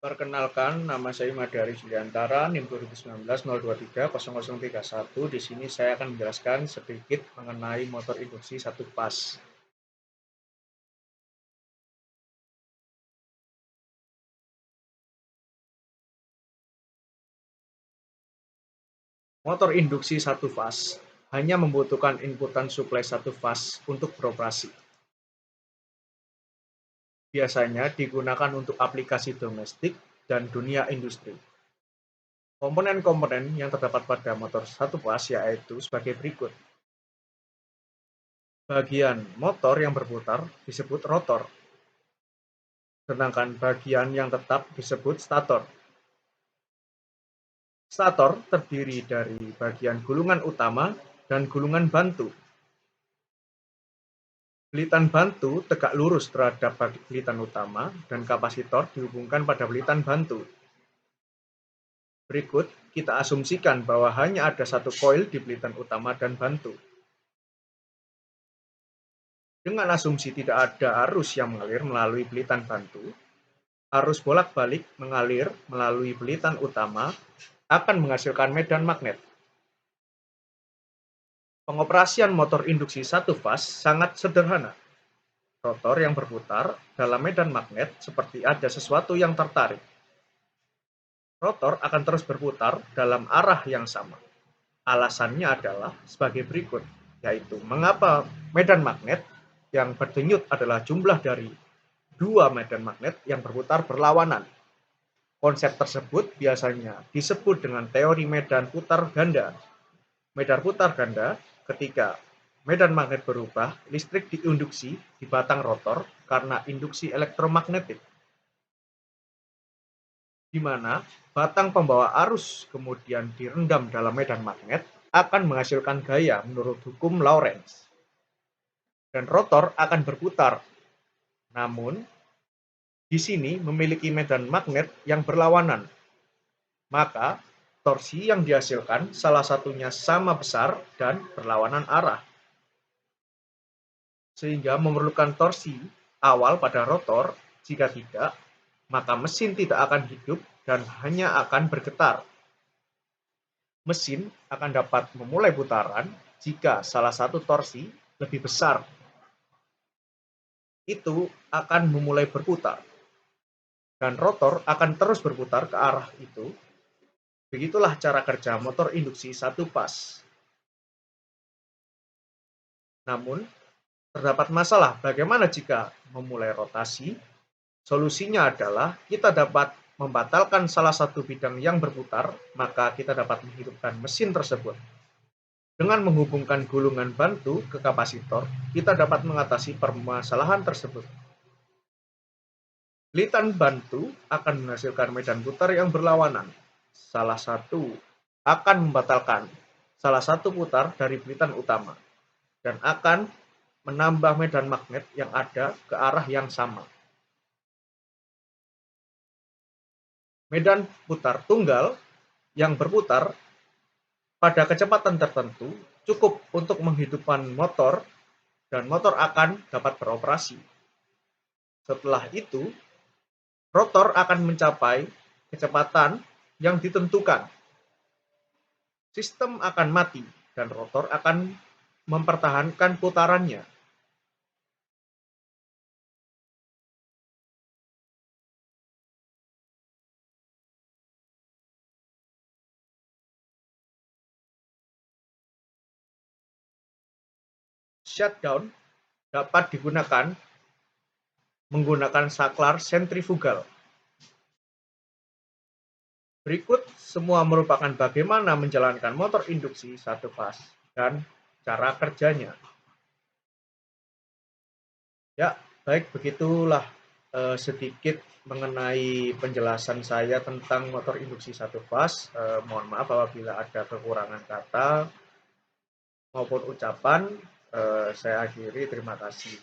Perkenalkan, nama saya Madari Juliantara, NIM 2019-023-0031. Di sini saya akan menjelaskan sedikit mengenai motor induksi satu fas. Motor induksi satu fas hanya membutuhkan inputan suplai satu fas untuk beroperasi. Biasanya digunakan untuk aplikasi domestik dan dunia industri. Komponen-komponen yang terdapat pada motor satu fas yaitu sebagai berikut. Bagian motor yang berputar disebut rotor, sedangkan bagian yang tetap disebut stator. Stator terdiri dari bagian gulungan utama dan gulungan bantu. Belitan bantu tegak lurus terhadap belitan utama dan kapasitor dihubungkan pada belitan bantu. Berikut kita asumsikan bahwa hanya ada satu koil di belitan utama dan bantu. Dengan asumsi tidak ada arus yang mengalir melalui belitan bantu, arus bolak-balik mengalir melalui belitan utama akan menghasilkan medan magnet. Pengoperasian motor induksi satu fas sangat sederhana. Rotor yang berputar dalam medan magnet seperti ada sesuatu yang tertarik. Rotor akan terus berputar dalam arah yang sama. Alasannya adalah sebagai berikut, yaitu mengapa medan magnet yang berdenyut adalah jumlah dari dua medan magnet yang berputar berlawanan. Konsep tersebut biasanya disebut dengan teori medan putar ganda. Medan putar ganda ketika medan magnet berubah, listrik diinduksi di batang rotor karena induksi elektromagnetik, di mana batang pembawa arus kemudian direndam dalam medan magnet akan menghasilkan gaya menurut hukum Lorentz. Dan rotor akan berputar. Namun, di sini memiliki medan magnet yang berlawanan. Maka, torsi yang dihasilkan salah satunya sama besar dan berlawanan arah. Sehingga memerlukan torsi awal pada rotor. Jika tidak, maka mesin tidak akan hidup dan hanya akan bergetar. Mesin akan dapat memulai putaran jika salah satu torsi lebih besar. Itu akan memulai berputar. Dan rotor akan terus berputar ke arah itu. Begitulah cara kerja motor induksi satu fas. Namun, terdapat masalah bagaimana jika memulai rotasi. Solusinya adalah kita dapat membatalkan salah satu bidang yang berputar, maka kita dapat menghidupkan mesin tersebut. Dengan menghubungkan gulungan bantu ke kapasitor, kita dapat mengatasi permasalahan tersebut. Belitan bantu akan menghasilkan medan putar yang berlawanan. Salah satu akan membatalkan salah satu putar dari belitan utama dan akan menambah medan magnet yang ada ke arah yang sama. Medan putar tunggal yang berputar pada kecepatan tertentu cukup untuk menghidupkan motor dan motor akan dapat beroperasi. Setelah itu, rotor akan mencapai kecepatan yang ditentukan. Sistem akan mati dan rotor akan mempertahankan putarannya. Shutdown dapat digunakan menggunakan saklar sentrifugal. Berikut semua merupakan bagaimana menjalankan motor induksi satu fas dan cara kerjanya. Ya, baik, begitulah sedikit mengenai penjelasan saya tentang motor induksi satu fas. Mohon maaf apabila ada kekurangan kata maupun ucapan. Saya akhiri, terima kasih.